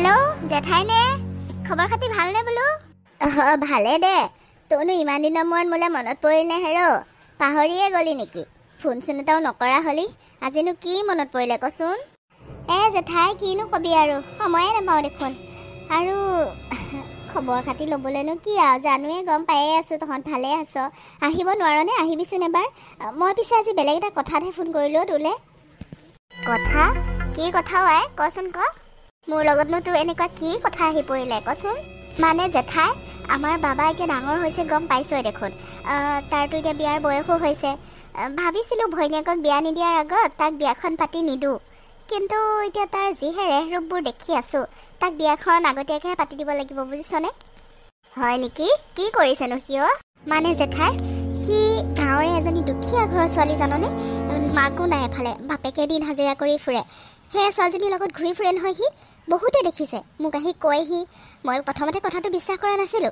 Hello जेठाई ने खबर खाती भालने बोलो भाले दे तोनु इमान दिन मन मोले मनत परिले हेरो पाहरिए गली नेकी फोन सुन एटाও नकरा हली आजिनु की मनत परिले कसुन ए जेठाई किनु कबि आरो समय नापाও देखुन आरो खबर खाती लबलेनो की आ जानुए गम पाए आसु तहन भाले आस आहिब नवारने आहिबिसुन एबार মই পিছে আজি বেলেগ এটা কথাহে ফোন কৰিলো তোলে কথা কি কথা হয় কচোন ক মোৰ লগতনো তো এনেকুৱা কি কথা আহি পৰিলে কচোন মানে জেঠাই আমাৰ বাবা এতিয়া ডাঙৰ হৈছে গম পাইছই দেখোন তাৰটো এতিয়া বিয়াৰ বয়সো হৈছে ভাবিছিলো ভৈনিয়াকক বিয়া নিদিয়াৰ আগত তাক বিয়াখন পাতি নিদু কিন্তু এতিয়া তাৰ যিহে ৰেহৰূপবোৰ দেখি আছো তাক বিয়াখন আগতীয়াকৈ পাতি দিব লাগিব বুজিছনে হয় নেকি কি কৰিছেনো হিও মানে জেঠাই হি গাঁৱৰে এজনী দুখীয়া ঘৰৰ ছোৱালী জাননে মাকো নাই এফালে বাপেকে দিন হাজিৰা কৰি ফুৰে সেই ছোৱালীজনীৰ লগত ঘূৰি ফুৰে নহয় সি বহুতে দেখিছে মোক আহি কয়হি মই প্ৰথমতে কথাটো বিশ্বাস কৰা নাছিলোঁ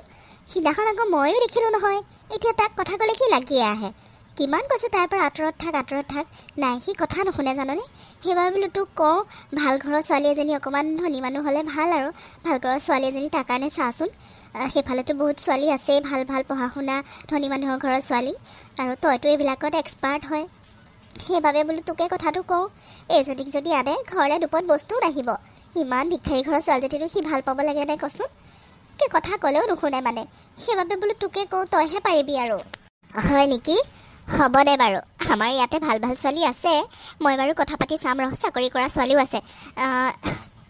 সিদিনাখন আকৌ ময়ো দেখিলোঁ নহয় এতিয়া তাক কথা ক'লে সি লাগিয়ে আহে কিমান কৈছোঁ তাৰ পৰা আঁতৰত থাক নাই সি কথা নুশুনে জাননে সেইবাবে বোলো তোক কওঁ ভাল ঘৰৰ ছোৱালী এজনী অকণমান ধনী মানুহ হ'লে ভাল আৰু ভাল ঘৰৰ ছোৱালী এজনী তাৰ কাৰণে চাচোন সেইফালেতো বহুত ছোৱালী আছেই ভাল ভাল পঢ়া শুনা ধনী মানুহৰ ঘৰৰ ছোৱালী আৰু তইতো এইবিলাকত এক্সপাৰ্ট হয় সেইবাবে বোলো তোকে কথাটো কওঁ এইজনীক যদি আনে ঘৰলৈ দুপত বস্তুও নাহিব ইমান ভিক্ষাৰী ঘৰৰ ছোৱালীজনীটো সি ভাল পাব লাগে নাই কচোন কি কথা ক'লেও নুশুনে মানে সেইবাবে বোলো তোকে কওঁ তইহে পাৰিবি আৰু হয় নেকি হ'ব দে বাৰু আমাৰ ইয়াতে ভাল ভাল ছোৱালী আছে মই বাৰু কথা পাতি চাম ৰহ চাকৰি কৰা ছোৱালীও আছে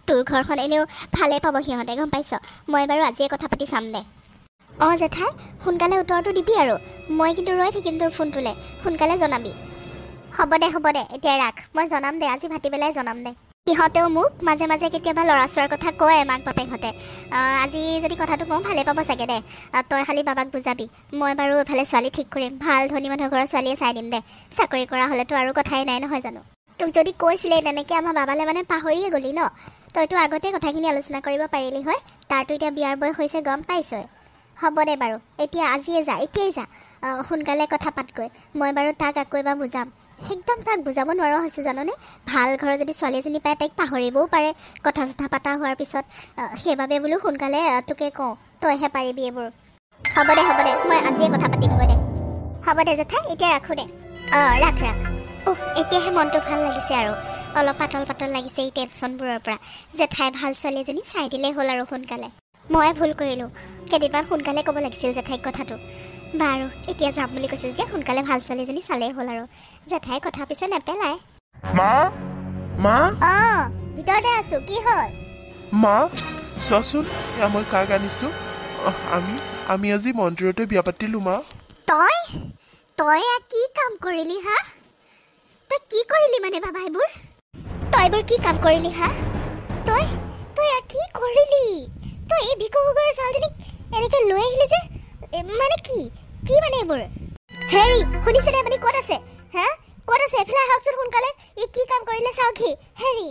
তোৰ ঘৰখন এনেও ভালেই পাব সিহঁতে গম পাইছ মই বাৰু আজিয়ে কথা পাতি চাম দে অঁ জেঠাই সোনকালে উত্তৰটো দিবি আৰু মই কিন্তু ৰৈ থাকিম তোৰ ফোনটোলৈ সোনকালে জনাবি হ'ব দে এতিয়া ৰাখ মই জনাম দে আজি ভাটিবেলাই জনাম দে সিহঁতেও মোক মাজে মাজে কেতিয়াবা ল'ৰা ছোৱালীৰ কথা কয় মাক বাপেকহঁতে আজি যদি কথাটো কওঁ ভালেই পাব চাগে দে তই খালি বাবাক বুজাবি মই বাৰু এফালে ছোৱালী ঠিক কৰিম ভাল ধনী মানুহৰ ঘৰৰ ছোৱালীয়ে চাই দিম দে চাকৰি কৰা হ'লেতো আৰু কথাই নাই নহয় জানো তোক যদি কৈছিলে তেনেকৈ আমাৰ বাবালৈ মানে পাহৰিয়ে গ'লি ন তইতো আগতে কথাখিনি আলোচনা কৰিব পাৰিলি হয় তাৰতো এতিয়া বিয়াৰ বয়স হৈছে গম পাইছই হ'ব দে বাৰু এতিয়া এতিয়াই যা সোনকালে কথা পাতগৈ মই বাৰু তাক আকৌ এবাৰ বুজাম একদম তাক বুজাব নোৱাৰা হৈছোঁ জাননে ভাল ঘৰৰ যদি ছোৱালী এজনী পায় তাইক পাহৰিবও পাৰে কথা চথা পতা হোৱাৰ পিছত সেইবাবে বোলো সোনকালে তোকে কওঁ তইহে পাৰিবি এইবোৰ হ'ব দে মই আজিয়ে কথা পাতিমগৈ দে হ'ব দে জেঠাই এতিয়া ৰাখোঁ দে ৰাখ এতিয়াহে মনটো ভাল লাগিছে আৰু অলপ পাতল লাগিছে এই টেনশ্যনবোৰৰ পৰা জেঠাই ভাল ছোৱালী এজনী চাই দিলেই হ'ল আৰু সোনকালে মই ভুল কৰিলোঁ কেইদিনমান সোনকালে ক'ব লাগিছিল জেঠাইক কথাটো বাৰু এতিয়া যাম বুলি কৈছে যে সোনকালে ভাল ছোৱালীজনী চালেই হ'ল আৰু জেঠাই কথা পিছে নেপেলাই মা ভিতৰতে আছো কি হ'ল মা চোৱাচোন মই কাক আনিছো আমি আজি মন্দিৰতে বিয়া পাতিলো মা তই কি কাম কৰিলি হা তই কি কৰিলি মানে বাবা এইবোৰ কি কাম কৰিলি হা তই কি কৰিলি তই এই ভিকহুগৰ ছোৱালীজনীক এনেকৈ লৈ আহিলি যে মানে কি মানে এইবোৰ হেৰি শুনিছেনে আপুনি ক'ত আছে এফালে আহকচোন সোনকালে ই কি কাম কৰিলে চাওক সি হেৰি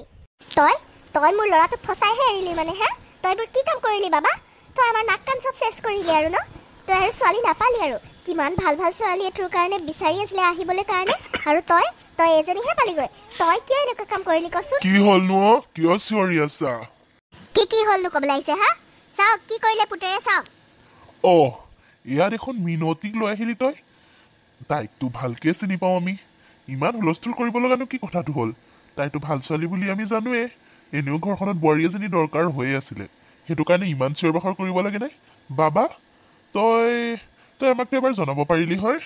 তই মোৰ ল'ৰাটোক ফচাইহে এৰিলি মানে তই এইবোৰ কি কাম কৰিলি বাবা তই আমাৰ নাক কান চব চেছ কৰিলি আৰু ন তই আৰু ছোৱালী নাপালি আৰু কিমান ভাল ছোৱালী তোৰ কাৰণে বিচাৰি আছিলে আহিবলৈ কাৰণে আৰু তই এজনীহে পালিগৈ তই কিয় এনেকুৱা কাম কৰিলি কচোন কি হ'লনো কিয় চিঞৰি আছা কি হ'লনো ক'বলৈ আহিছে চাওক কি কৰিলে পুতেৰে চাওক ইয়াত এখন মিনতিক লৈ আহিলি তাইকতো ভালকে চিনি পাওঁ আমি ইমান হুলস্থুল কৰিব লগানো কি কথাটো হ'ল তাইতো ভাল ছোৱালী বুলি আমি জানোৱে এনেও ঘৰখনত বোৱাৰী এজনী দৰকাৰ হৈয়ে আছিলে সেইটো কাৰণে ইমান চিঞৰ বাখৰ কৰিব লাগে নাই বাবা তই আমাকতো এবাৰ জনাব পাৰিলি হয়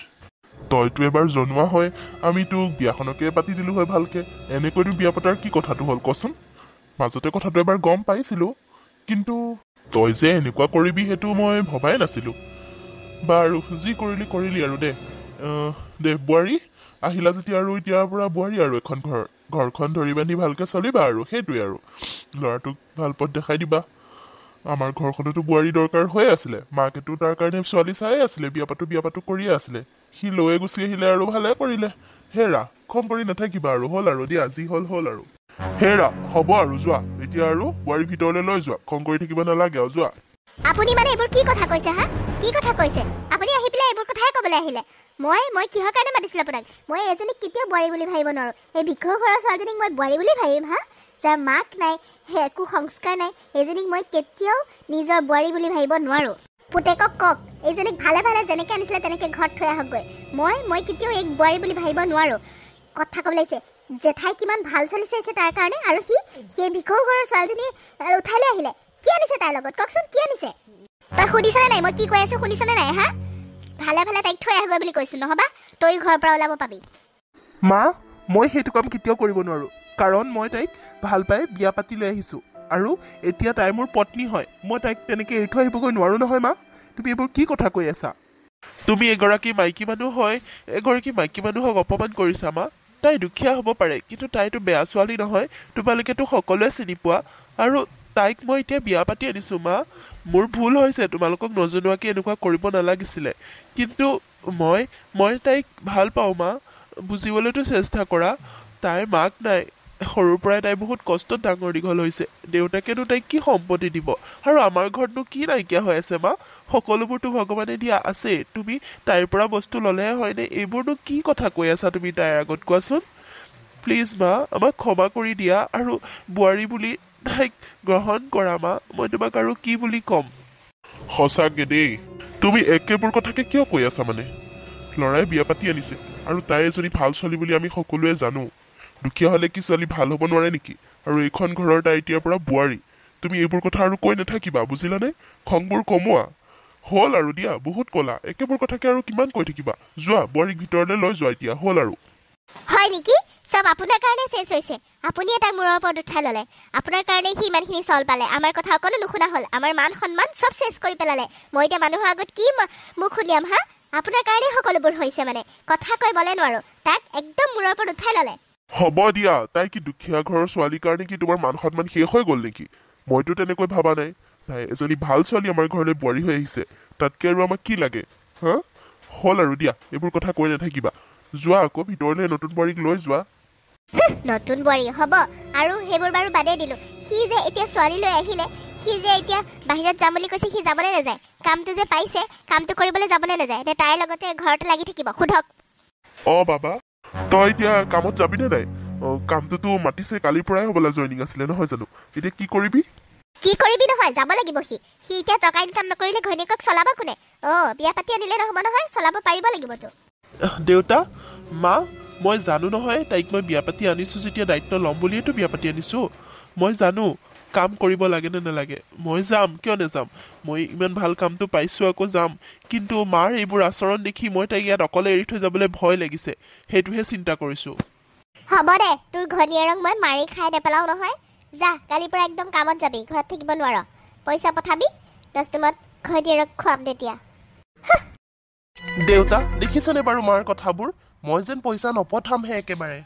তইতো এবাৰ জনোৱা হয় আমি তোক বিয়াখনকে পাতি দিলোঁ হয় ভালকে এনেকৈতো বিয়া পতাৰ কি কথাটো হ'ল কচোন মাজতে কথাটো এবাৰ গম পাইছিলোঁ কিন্তু তই যে এনেকুৱা কৰিবি সেইটো মই ভবাই নাছিলোঁ বাৰু যি কৰিলি আৰু দে বোৱাৰী আহিলা যেতিয়া আৰু এতিয়াৰ পৰা বোৱাৰী আৰু এখন ঘৰখন ধৰি বান্ধি ভালকৈ চলিবা আৰু সেইটোৱে আৰু ল'ৰাটোক ভাল পথ দেখাই দিবা আমাৰ ঘৰখনতো বোৱাৰী দৰকাৰ হৈ আছিলে মাকেতো তাৰ কাৰণে ছোৱালী চাই আছিলে বিয়া পাতো কৰিয়ে আছিলে সি লৈয়ে গুচি আহিলে আৰু ভালে কৰিলে হেৰা খং কৰি নাথাকিবা আৰু হ'ল আৰু দিয়া যি হ'ল আৰু হেৰা হ'ব আৰু যোৱা এতিয়া আৰু বোৱাৰী ভিতৰলৈ লৈ যোৱা খং কৰি থাকিব নালাগে আৰু যোৱা আপুনি মানে এইবোৰ কি কথা কৈছে কি কথা কৈছে আপুনি আহি পেলাই এইবোৰ কথাই ক'বলৈ আহিলে মই কিহৰ কাৰণে মাতিছিলোঁ আপোনাক? মই এজনীক কেতিয়াও বোৱাৰী বুলি ভাবিব নোৱাৰোঁ। এই ভিক্ষু ঘৰৰ ছোৱালীজনীক মই বোৱাৰী বুলি ভাবিম হা? যাৰ মাক নাই, একো সংস্কাৰ নাই, এইজনীক মই কেতিয়াও নিজৰ বোৱাৰী বুলি ভাবিব নোৱাৰোঁ। পুতেকক কওক এইজনীক ভালে ভালে যেনেকৈ আনিছিলে তেনেকৈ ঘৰত থৈ আহকগৈ। মই কেতিয়াও এক বোৱাৰী বুলি ভাবিব নোৱাৰোঁ। কথা ক'ব লাগিছে, জেঠাই কিমান ভাল ছোৱালী চাইছে তাৰ কাৰণে, আৰু সেই ভিক্ষু ঘৰৰ ছোৱালীজনী উঠাই লৈ আহিলে। কি আনিছে তাইৰ লগত কওকচোন, কি আনিছে? তই শুনিছনে নাই মই কি কৈ আছোঁ? শুনিছনে নাই হা? ভালে ভালে তাইক থৈ আহগৈ বুলি কৈছোঁ, নহ'বা তই ঘৰৰ পৰা ওলাব পাবি। মা, মই সেইটো কাম কেতিয়াও কৰিব নোৱাৰোঁ, কাৰণ মই তাইক ভাল পাই বিয়া পাতি লৈ আহিছোঁ, আৰু এতিয়া তাই মোৰ পত্নী হয়। মই তাইক তেনেকৈ এৰি থৈ আহিবগৈ নোৱাৰোঁ নহয় মা। তুমি এইবোৰ কি কথা কৈ আছা? তুমি এগৰাকী মাইকী মানুহ হয় এগৰাকী মাইকী মানুহক অপমান কৰিছা মা। তাই দুখীয়া হ'ব পাৰে, কিন্তু তাইতো বেয়া ছোৱালী নহয়, তোমালোকেতো সকলোৱে চিনি পোৱা। আৰু তাইক মই এতিয়া বিয়া পাতি আনিছোঁ মা। মোৰ ভুল হৈছে, তোমালোকক নজনোৱাকৈ এনেকুৱা কৰিব নালাগিছিলে, কিন্তু মই তাইক ভাল পাওঁ মা। বুজিবলৈতো চেষ্টা কৰা। তাইৰ মাক নাই, সৰুৰ পৰাই তাই বহুত কষ্টত ডাঙৰ দীঘল হৈছে। দেউতাকেনো তাইক কি সম্পত্তি দিব? আৰু আমাৰ ঘৰতনো কি নাইকিয়া হৈ আছে মা? সকলোবোৰতো ভগৱানে দিয়া আছেই। তুমি তাইৰ পৰা বস্তু ল'লেহে হয়নে? এইবোৰনো কি কথা কৈ আছা তুমি তাইৰ আগত, কোৱাচোন? প্লিজ মা, আমাক ক্ষমা কৰি দিয়া, আৰু বোৱাৰী বুলি তাইক গ্ৰহণ কৰা মা। মই তোমাক আৰু কি বুলি ক'ম? সঁচাকে দেই, তুমি একেবোৰ কথাকে কিয় কৈ আছা মানে? ল'ৰাই বিয়া পাতি আনিছে, আৰু তাই এজনী ভাল ছোৱালী বুলি আমি সকলোৱে জানো। দুখীয়া হ'লে কি ছোৱালী ভাল হ'ব নোৱাৰে নেকি? আৰু এইখন ঘৰৰ তাই এতিয়াৰ পৰা বোৱাৰী। তুমি এইবোৰ কথা আৰু কৈ নাথাকিবা, বুজিলানে? খংবোৰ কমোৱা। হ'ল আৰু দিয়া, বহুত ক'লা। একেবোৰ কথাকে আৰু কিমান কৈ থাকিবা? যোৱা, বোৱাৰীক ভিতৰলৈ লৈ যোৱা এতিয়া, হ'ল আৰু। হয় নেকি? চব আপোনাৰ কাৰণে চেছ হৈছে। আপুনিয়ে তাইক মূৰৰ ওপৰত উঠাই ল'লে। আপোনাৰ কাৰণেই সি ইমানখিনি চল পালে। আমাৰ কথা অকণো নুশুনা হ'ল। আমাৰ মান সন্মান চব চেছ কৰি পেলালে। মই এতিয়া মানুহৰ আগত কি মুখ উলিয়াম হা? আপোনাৰ কাৰণেই সকলোবোৰ হৈছে মানে। কথা কৈ বলে নোৱাৰোঁ। তাক একদম মূৰৰ ওপৰত উঠাই ল'লে। হ'ব দিয়া, তাই কি দুখীয়া ঘৰৰ ছোৱালীৰ কাৰণে কি তোমাৰ মান সন্মান শেষ হৈ গ'ল নেকি? মইতো তেনেকৈ ভাবা নাই। তাই এজনী ভাল ছোৱালী আমাৰ ঘৰলৈ বোৱাৰী হৈ আহিছে, তাতকৈ আৰু আমাক কি লাগে হা? হ'ল আৰু দিয়া, এইবোৰ কথা কৈ নাথাকিবা। যোৱা আকৌ ভিতৰলৈ, নতুন বোৱাৰীক লৈ যোৱা। নতুন বোৱাৰী হ'ব, আৰু সেইবোৰ বাৰু বাদেই দিলোঁ। সি যে এতিয়া ছোৱালী লৈ আহিলে, সি যে এতিয়া বাহিৰত যাম বুলি কৈছে, সি যাবলৈ নাযায়? কামটো যে পাইছে, কামটো কৰিবলৈ যাবলৈ নাযায়? নে তাইৰ লগতে ঘৰতে লাগি থাকিব? সোধক। বাবা, তই এতিয়া কামত যাবিনে নাই? কামটোতো মাতিছে, কালিৰ পৰাই হ'বলা জইনিং আছিলে নহয় জানো? এতিয়া কি কৰিবি? কি কৰিবি নহয়, যাব লাগিব। সি এতিয়া টকা ইনকাম নকৰিলে ঘৈণীয়েকক চলাব কোনে? বিয়া পাতি আনিলে নহ'ব নহয়, চলাব পাৰিব লাগিবতো। দেউতা, মা, মই জানো নহয় তাইক মই বিয়া পাতি আনিছোঁ যেতিয়া দায়িত্ব ল'ম বুলিয়েতো বিয়া পাতি আনিছোঁ। মই জানো কাম কৰিব লাগে নে নালাগে। মই যাম, কিয় নাযাম? মই ইমান ভাল কামটো পাইছোঁ, আকৌ যাম। কিন্তু মাৰ এইবোৰ আচৰণ দেখি মই তাইক ইয়াত অকলে এৰি থৈ যাবলৈ ভয় লাগিছে, সেইটোহে চিন্তা কৰিছোঁ। হ'ব দে, তোৰ ঘৈণীয়েৰক মই মাৰি খাই নেপেলাও নহয়। যা, কালিৰ পৰা একদম কামত যাবি, ঘৰত থাকিব নোৱাৰ। পইচা পঠাবি, 10 দিনত ঘৈণীয়েৰক খুৱাম তেতিয়া। দেউতা, দেখিছনে বাৰু মাৰ কথাবোৰ? মই যেন পইচা নপঠামহে একেবাৰে।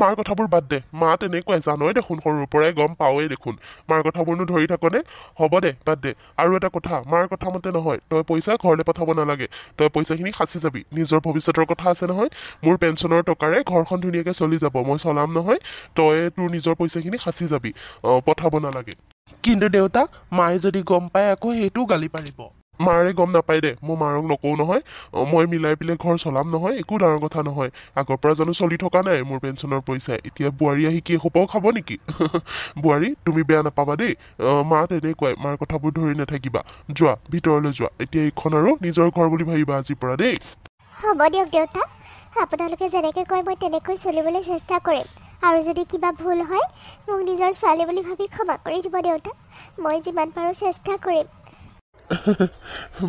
মাৰ কথাবোৰ বাদ দে। মা তেনেকুৱাই, জানই দেখোন, সৰুৰ পৰাই গম পাৱেই দেখোন। মাৰ কথাবোৰনো ধৰি থাকনে? হ'ব দে, বাদ দে। আৰু এটা কথা, মাৰ কথা মতে নহয়, তই পইচা ঘৰলৈ পঠাব নালাগে। তই পইচাখিনি সাঁচি যাবি, নিজৰ ভৱিষ্যতৰ কথা আছে নহয়। মোৰ পেঞ্চনৰ টকাৰে ঘৰখন ধুনীয়াকৈ চলি যাব, মই চলাম নহয়। তই তোৰ নিজৰ পইচাখিনি সাঁচি যাবি, পঠাব নালাগে। কিন্তু দেউতা, মায়ে যদি গম পায় আকৌ সেইটোও গালি পাৰিব। মাৰে গম নাপায় দে, মই মাৰক নকওঁ নহয়। মই মিলাই পেলাই ঘৰ চলাম নহয়, একো ডাঙৰ কথা নহয়। আগৰ পৰা জানো চলি থকা নাই মোৰ পেঞ্চনৰ পইচাই? এতিয়া বোৱাৰী আহি কি এসোপাও খাব নেকি? বোৱাৰী, তুমি বেয়া নাপাবা দেই। মা তেনেকুৱাই, মাৰ কথাবোৰ ধৰি নাথাকিবা। যোৱা, ভিতৰলৈ যোৱা। এতিয়া এইখন আৰু নিজৰ ঘৰ বুলি ভাবিবা আজিৰ পৰা দেই। হ'ব দিয়ক দেউতা, আপোনালোকে যেনেকৈ কয় মই তেনেকৈ চলিবলৈ চেষ্টা কৰিম। আৰু যদি কিবা ভুল হয় মোক নিজৰ ছোৱালী বুলি ভাবি ক্ষমা কৰি দিব দেউতা। মই যিমান পাৰোঁ চেষ্টা কৰিম।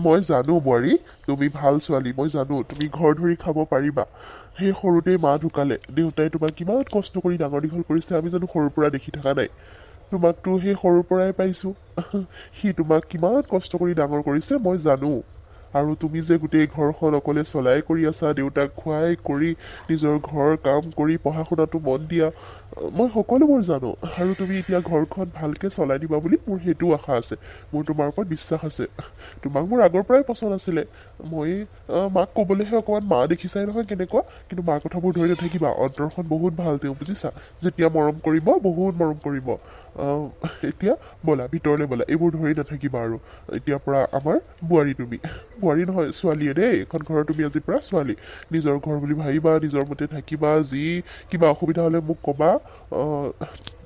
মই জানো বোৱাৰী, তুমি ভাল ছোৱালী। মই জানো তুমি ঘৰ ধৰি খাব পাৰিবা। সেই সৰুতেই মা ঢুকালে, দেউতাই তোমাক কিমান কষ্ট কৰি ডাঙৰ দীঘল কৰিছে, আমি জানো সৰুৰ পৰা দেখি থকা নাই? তোমাকতো সেই সৰুৰ পৰাই পাইছোঁ। সি তোমাক কিমান কষ্ট কৰি ডাঙৰ কৰিছে মই জানো। আৰু তুমি যে গোটেই ঘৰখন অকলে চলাই কৰি আছা, দেউতাক খুৱাই কৰি নিজৰ ঘৰ কাম কৰি পঢ়া শুনাটো মন দিয়া, মই সকলোবোৰ জানো। আৰু তুমি এতিয়া ঘৰখন ভালকৈ চলাই দিবা বুলি মোৰ সেইটোও আশা আছে। মোৰ তোমাৰ ওপৰত বিশ্বাস আছে। তোমাক মোৰ আগৰ পৰাই পচন্দ আছিলে। মই মাক ক'বলৈহে অকণমান, মা দেখিছাই নহয় কেনেকুৱা। কিন্তু মাৰ কথাবোৰ ধৰি নাথাকিবা, অন্তৰখন বহুত ভাল তেওঁ, বুজিছা? যেতিয়া মৰম কৰিব, বহুত মৰম কৰিব। এতিয়া ব'লা ভিতৰলৈ ব'লা, এইবোৰ ধৰি নাথাকিবা আৰু এতিয়াৰ পৰা আমাৰ বোৱাৰী তুমি, বোৱাৰী নহয় ছোৱালীয়ে দেই, এইখন ঘৰৰ তুমি আজিৰ পৰা ছোৱালী, নিজৰ ঘৰ বুলি ভাবিবা, নিজৰ মতে থাকিবা, যি কিবা অসুবিধা হ'লে মোক ক'বা,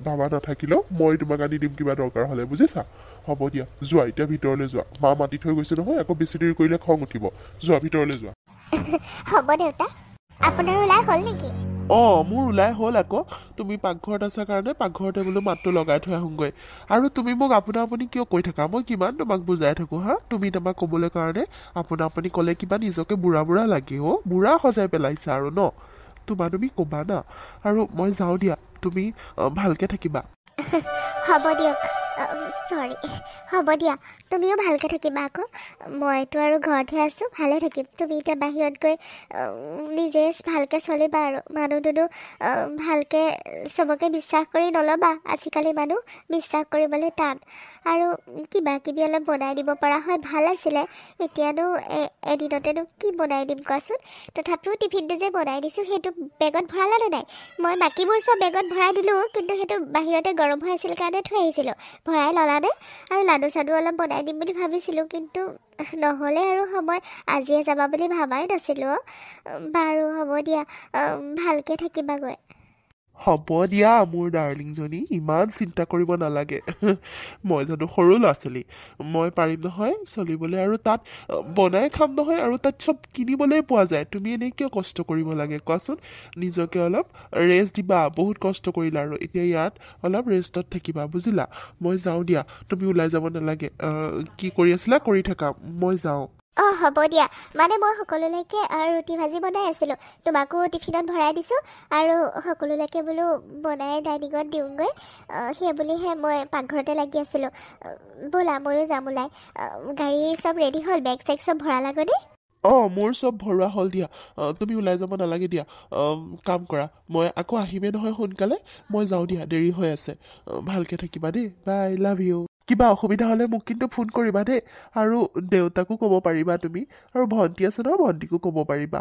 বাবা নাথাকিলেও মই তোমাক আনি দিম কিবা দৰকাৰ হ'লে, বুজিছা? হ'ব দিয়া, যোৱা এতিয়া ভিতৰলৈ যোৱা, মা মাতি থৈ গৈছে নহয়, আকৌ বেছি দেৰি কৰিলে খং উঠিব, যোৱা ভিতৰলৈ যোৱা। হ'ব দেউতা, আপোনাৰ ওলাই হ'ল নেকি? মোৰ ওলাই হ'ল আকৌ, তুমি পাকঘৰত আছা কাৰণে পাকঘৰতে বোলো মাতটো লগাই থৈ আহোঁগৈ। আৰু তুমি মোক আপোনা আপুনি কিয় কৈ থাকা? মই কিমান তোমাক বুজাই থাকোঁ হা? তুমি তোমাক ক'বলৈ কাৰণে আপোনা আপুনি ক'লে কিবা নিজকে বুঢ়া বুঢ়া লাগে বুঢ়া সজাই পেলাইছা আৰু ন? তুমি ক'বা না। আৰু মই যাওঁ দিয়া, তুমি ভালকৈ থাকিবা। হ'ব দিয়ক, চৰি, হ'ব দিয়া, তুমিও ভালকৈ থাকিবা আকৌ। মইতো আৰু ঘৰতহে আছোঁ, ভালে থাকিম। তুমি এতিয়া বাহিৰত গৈ নিজে ভালকৈ চলিবা আৰু মানুহটোতো ভালকৈ চবকে বিশ্বাস কৰি নল'বা, আজিকালি মানুহ বিশ্বাস কৰিবলৈ টান। আৰু কিবা কিবি অলপ বনাই দিব পৰা হয় ভাল আছিলে, এতিয়ানো এদিনতেনো কি বনাই দিম কোৱাচোন? তথাপিও টিফিনটো যে বনাই দিছোঁ সেইটো বেগত ভৰালানে নাই? মই বাকীবোৰ চব বেগত ভৰাই দিলোঁ, কিন্তু সেইটো বাহিৰতে গৰম হৈ আছিল কাৰণে থৈ আহিছিলোঁ। ভৰাই ল'লানে? আৰু লাডু চাডু অলপ বনাই দিম বুলি ভাবিছিলোঁ, কিন্তু নহ'লে আৰু সময় আজিয়ে যাবা বুলি ভাবাই নাছিলোঁ। বাৰু হ'ব দিয়া, ভালকৈ থাকিবাগৈ। হ'ব দিয়া মোৰ ডাৰ্লিংজনী, ইমান চিন্তা কৰিব নালাগে। মই জানো সৰু ল'ৰা ছোৱালী, মই পাৰিম নহয় চলিবলৈ, আৰু তাত বনাই খাম নহয়, আৰু তাত চব কিনিবলৈ পোৱা যায়। তুমি এনেই কিয় কষ্ট কৰিব লাগে কোৱাচোন? নিজকে অলপ ৰেষ্ট দিবা, বহুত কষ্ট কৰিলা আৰু এতিয়া ইয়াত অলপ ৰেষ্টত থাকিবা, বুজিলা? মই যাওঁ দিয়া, তুমি ওলাই যাব নালাগে। কি কৰি আছিলা কৰি থাকা, মই যাওঁ। হ'ব দিয়া, মানে মই সকলোলৈকে ৰুটি ভাজি বনাই আছিলোঁ, তোমাকো টিফিনত ভৰাই দিছোঁ, আৰু সকলোলৈকে বোলো বনাই ডাইনিঙত দিওঁগৈ, সেই বুলিহে মই পাকঘৰতে লাগি আছিলোঁ। ব'লা ময়ো যাম ওলাই। গাড়ী চব ৰেডি হ'ল, বেগ চেগ চব ভৰালাগৈনে? মোৰ চব ভৰোৱা হ'ল দিয়া, তুমি ওলাই যাব নালাগে দিয়া। কাম কৰা, মই আকৌ আহিমেই নহয় সোনকালে, মই যাওঁ দিয়া, দেৰি হৈ আছে। ভালকৈ থাকিবা দেই, বাই, লাভ ইউ। কিবা অসুবিধা হ'লে মোক কিন্তু ফোন কৰিবা দেই, আৰু দেউতাকো ক'ব পাৰিবা তুমি, আৰু ভণ্টি আছে নহয় ভণ্টিকো ক'ব পাৰিবা,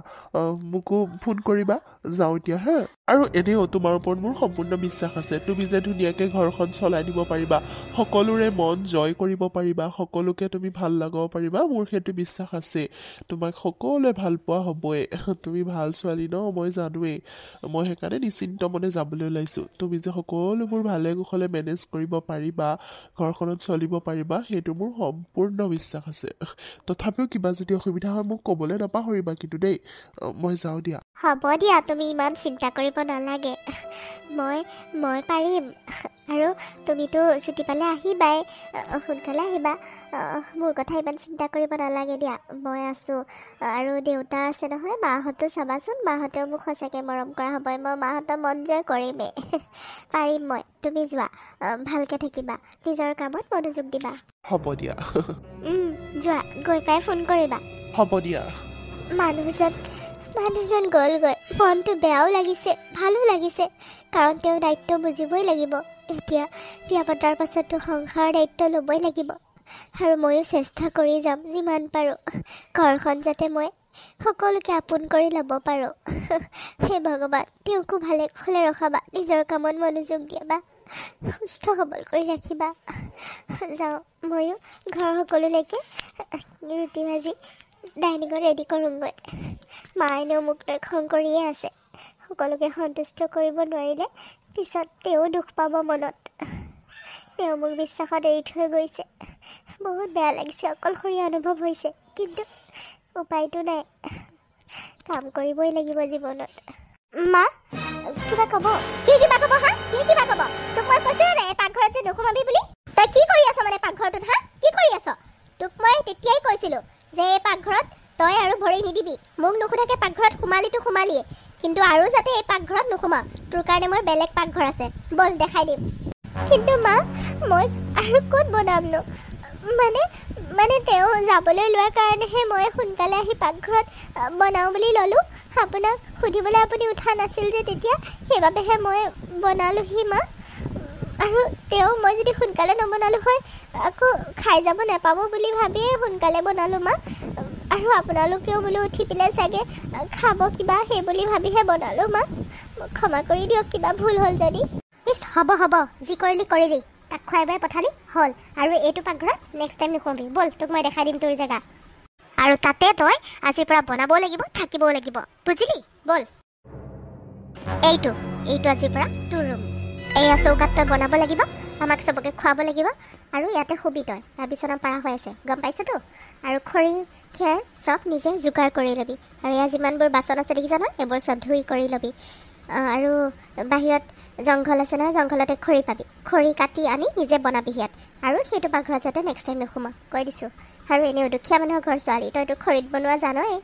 মোকো ফোন কৰিবা। যাওঁ এতিয়া হা। আৰু এনেও তোমাৰ ওপৰত মোৰ সম্পূৰ্ণ বিশ্বাস আছে, তুমি যে ধুনীয়াকৈ ঘৰখন চলাই দিব পাৰিবা, সকলোৰে মন জয় কৰিব পাৰিবা, সকলোকে তুমি ভাল লগাব পাৰিবা, মোৰ সেইটো বিশ্বাস আছে। তোমাক সকলোৱে ভাল পোৱা হ'বই, তুমি ভাল ছোৱালী ন, মই জানোৱেই। মই সেইকাৰণে নিশ্চিন্ত মনে যাবলৈ ওলাইছোঁ। তুমি যে সকলোবোৰ ভালে কুশলে মেনেজ কৰিব পাৰিবা, ঘৰখনত চলিব পাৰিবা, সেইটো মোৰ সম্পূৰ্ণ বিশ্বাস আছে। তথাপিও কিবা যদি অসুবিধা হয় মোক ক'বলৈ নাপাহৰিবা কিন্তু দেই। মই যাওঁ দিয়া। হ'ব দিয়া, তুমি ইমান চিন্তা কৰিব নালাগে, মই পাৰিম। আৰু তুমিতো ছুটি পালে আহিবাই, সোনকালে আহিবা। মোৰ কথা ইমান চিন্তা কৰিব নালাগে দিয়া, মই আছোঁ। আৰু দেউতা আছে নহয়, মাহঁতো চাবাচোন, মাহঁতেও মোক সঁচাকৈ মৰম কৰা হ'ব, মই মাহঁতৰ মন জয় কৰিমেই। পাৰিম মই, তুমি যোৱা, ভালকৈ থাকিবা, নিজৰ কামত মনোযোগ দিবা। হ'ব দিয়া। যোৱা, গৈ পাই ফোন কৰিবা। হ'ব দিয়া। মানুহজন গ'লগৈ, মনটো বেয়াও লাগিছে ভালো লাগিছে, কাৰণ তেওঁ দায়িত্ব বুজিবই লাগিব। এতিয়া বিয়া পতাৰ পাছততো সংসাৰৰ দায়িত্ব ল'বই লাগিব, আৰু ময়ো চেষ্টা কৰি যাম যিমান পাৰোঁ, ঘৰখন যাতে মই সকলোকে আপোন কৰি ল'ব পাৰোঁ। হে ভগৱান, তেওঁকো ভালে কুশলে ৰখাবা, নিজৰ কামত মনোযোগ দিয়াবা, সুস্থ সবল কৰি ৰাখিবা। যাওঁ, ময়ো ঘৰৰ সকলোলৈকে ৰুটি ভাজি ডাইনিঙত ৰেডি কৰোঁগৈ। মায়েও মোক লৈ খং কৰিয়ে আছে, সকলোকে সন্তুষ্ট কৰিব নোৱাৰিলে পিছত তেওঁ দুখ পাব মনত। তেওঁ মোক বিশ্বাসত এৰি থৈ গৈছে, বহুত বেয়া লাগিছে, অকলশৰীয়া অনুভৱ হৈছে, কিন্তু উপায়টো নাই, কাম কৰিবই লাগিব জীৱনত। মা, কিবা ক'ব? কি কিবা ক'ব হা? কি কিবা ক'ব? তোক মই কৈছোঁহে নাই পাকঘৰত যে নোসোমাবি বুলি। তই কি কৰি আছ মানে পাকঘৰটোত হা? কি কৰি আছ? তোক মই তেতিয়াই কৈছিলোঁ যে এই পাকঘৰত তই আৰু ভৰি নিদিবি, মোক নুসুধাকৈ পাকঘৰত সোমালিতো সোমালিয়ে, কিন্তু আৰু যাতে এই পাকঘৰত নোসোমাও, তোৰ কাৰণে মোৰ বেলেগ পাকঘৰ আছে, ব'ল দেখাই দিম। কিন্তু মা, মই আৰু ক'ত বনামনো? মানে তেওঁ যাবলৈ লোৱাৰ কাৰণেহে মই সোনকালে আহি পাকঘৰত বনাওঁ বুলি ল'লোঁ। আপোনাক সুধিবলৈ আপুনি উঠা নাছিল যে তেতিয়া, সেইবাবেহে মই বনালোঁহি মা। আৰু মই যদি সোনকালে নবনালোঁ হয়, আকৌ খাই যাব নাপাব বুলি ভাবিয়ে সোনকালে বনালোঁ মা। আৰু আপোনালোকেও বোলো উঠি পেলাই চাগে খাব কিবা, সেই বুলি ভাবিহে বনালোঁ মা। ক্ষমা কৰি দিয়ক কিবা ভুল হ'ল যদি। হ'ব, যি কৰিলি কৰিলি, তাক খুৱাই বাই পঠালি হ'ল আৰু এইটো পাকঘৰত নেক্সট টাইম নুসুমিবি ব'ল তোক মই দেখাই দিম তোৰ জেগা আৰু তাতে তই আজিৰ পৰা বনাবও লাগিব থাকিবও লাগিব বুজিলি ব'ল এইটো আজিৰ পৰা তোৰ ৰুম এয়া চৌকাত তই বনাব লাগিব আমাক চবকে খুৱাব লাগিব আৰু ইয়াতে শুবি তই বিচনা পাৰা হৈ আছে গম পাইছতো আৰু খৰি খেৰ চব নিজে যোগাৰ কৰি ল'বি আৰু ইয়াৰ যিমানবোৰ বাচন আছে দেখিছা নহয় এইবোৰ চব ধুই কৰি ল'বি আৰু বাহিৰত জংঘল আছে নহয় জংঘলতে খৰি পাবি খৰি কাটি আনি নিজে বনাবি ইয়াত আৰু সেইটো পাকঘৰত যাতে নেক্সট টাইম নোসোমা কৈ দিছোঁ আৰু এনেও দুখীয়া মানুহৰ ঘৰ ছোৱালী তইতো খৰিত বনোৱা জানই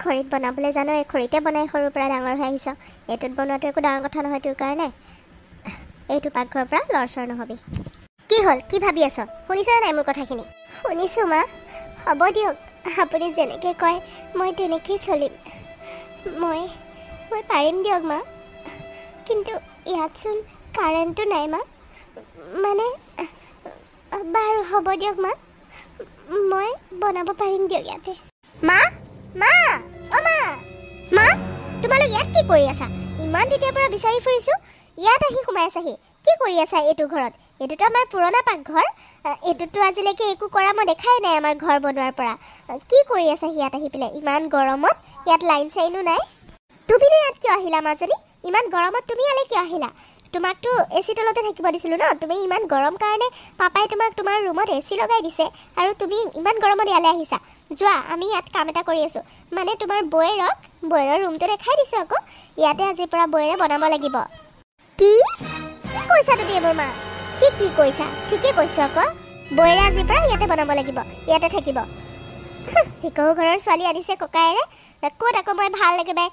খৰিত বনাবলৈ জানই খৰিতে বনাই সৰুৰ পৰা ডাঙৰ হৈ আহিছ এইটোত বনোৱাটো একো ডাঙৰ কথা নহয় তোৰ কাৰণে এইটো পাকঘৰৰ পৰা লৰচৰ নহবি কি হ'ল কি ভাবি আছ শুনিছনে নাই মোৰ কথাখিনি শুনিছোঁ মা হ'ব দিয়ক আপুনি যেনেকৈ কয় মই তেনেকেই চলিম মই পাৰিম দিয়ক মা কিন্তু ইয়াতচোন কাৰেণ্টটো নাই মা মানে বাৰু হ'ব দিয়ক মা মই বনাব পাৰিম দিয়ক ইয়াতে মা মা অ' মা তোমালোক ইয়াত কি কৰি আছা ইমান তেতিয়াৰ পৰা বিচাৰি ফুৰিছোঁ ইয়াত আহি সোমাই আছাহি কি কৰি আছা এইটো ঘৰত এইটোতো আমাৰ পুৰণা পাকঘৰ এইটোতো আজিলৈকে একো কৰা মই দেখাই নাই আমাৰ ঘৰ বনোৱাৰ পৰা কি কৰি আছা ইয়াত আহি পেলাই ইমান গৰমত ইয়াত লাইন চাইনো নাই তুমিনো ইয়াত কিয় আহিলা মাজনী ইমান গৰমত তুমি ইয়ালৈ কিয় আহিলা তোমাকতো এচি তলতে থাকিব দিছিলোঁ ন তুমি ইমান গৰম কাৰণে পাপাই তোমাক তোমাৰ ৰুমত এচি লগাই দিছে আৰু তুমি ইমান গৰমত ইয়ালৈ আহিছা যোৱা আমি ইয়াত কাম এটা কৰি আছোঁ মানে তোমাৰ বৈৰৰ ৰুমটো দেখাই দিছোঁ আকৌ ইয়াতে আজিৰ পৰা বৈৰে বনাব লাগিব কি কৈছা তুমি এইবোৰ মা কি কৈছা ঠিকেই কৈছোঁ আকৌ বৈৰে আজিৰ পৰা ইয়াতে বনাব লাগিব ইয়াতে থাকিব ভিকৌ ঘৰৰ ছোৱালী আনিছে ককায়েৰে ক'ত আকৌ মই ভাল একেবাৰে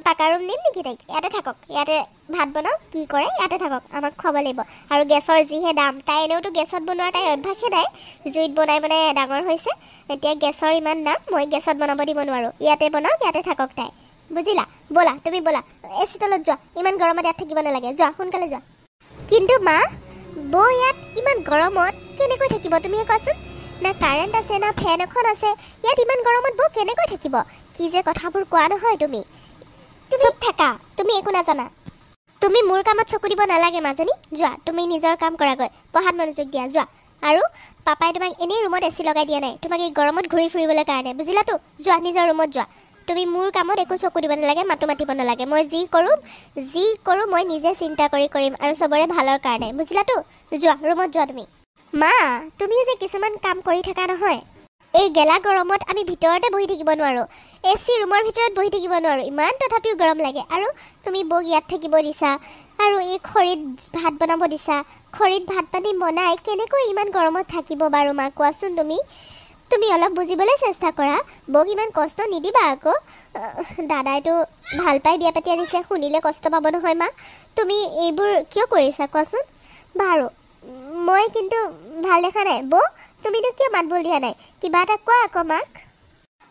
পাকা ৰুম দিম নেকি তাইক ইয়াতে থাকক ইয়াতে ভাত বনাওঁ কি কৰে ইয়াতে থাকক আমাক খুৱাব লাগিব আৰু গেছৰ যিহে দাম তাই এনেওতো গেছত বনোৱাৰ তাই অভ্যাসে নাই জুইত বনাই ডাঙৰ হৈছে এতিয়া গেছৰ ইমান দাম মই গেছত বনাব দিব নোৱাৰোঁ ইয়াতে বনাওঁ ইয়াতে থাকক তাই বুজিলা ব'লা তুমি ব'লা এচি তলত যোৱা ইমান গৰমত ইয়াত থাকিব নালাগে যোৱা সোনকালে যোৱা কিন্তু মা বৌ ইয়াত ইমান গৰমত কেনেকৈ থাকিব তুমিয়ে কোৱাচোন না কাৰেণ্ট আছে না ফেন এখন আছে ইয়াত ইমান গৰমত বৌ কেনেকৈ থাকিব কি যে কথাবোৰ কোৱা নহয় তুমি চুপ থাকা তুমি একো নাজানা তুমি মোৰ কামত চকু দিব নালাগে মাজনী যোৱা তুমি নিজৰ কাম কৰাগৈ পঢ়াত মনোযোগ দিয়া যোৱা আৰু পাপাই তোমাক এনেই ৰুমত এচি লগাই দিয়া নাই তোমাক এই গৰমত ঘূৰি ফুৰিবলৈ কাৰণে বুজিলাতো যোৱা নিজৰ ৰুমত যোৱা তুমি মোৰ কামত একো চকু দিব নালাগে মাতিব নালাগে মই যি কৰোঁ মই নিজে চিন্তা কৰি কৰিম আৰু চবৰে ভালৰ কাৰণে বুজিলাতো যোৱা ৰুমত যোৱা তুমি মা তুমিও যে কিছুমান কাম কৰি থাকা নহয় এই গেলা গৰমত আমি ভিতৰতে বহি থাকিব নোৱাৰোঁ এচি ৰুমৰ ভিতৰত বহি থাকিব নোৱাৰোঁ ইমান তথাপিও গৰম লাগে আৰু তুমি বৌক ইয়াত থাকিব দিছা আৰু এই খৰিত ভাত বনাব দিছা খৰিত ভাত পানী বনাই কেনেকৈ ইমান গৰমত থাকিব বাৰু মা কোৱাচোন তুমি অলপ বুজিবলৈ চেষ্টা কৰা বৌক ইমান কষ্ট নিদিবা আকৌ দাদাইতো ভাল পাই বিয়া পাতি আনিছে শুনিলে কষ্ট পাব নহয় মা তুমি এইবোৰ কিয় কৰিছা কোৱাচোন বাৰু মই কিন্তু ভাল দেখা নাই বৌ তুমিনো কিয় মাত বোল দিয়া নাই কিবা এটা কোৱা আকৌ মাক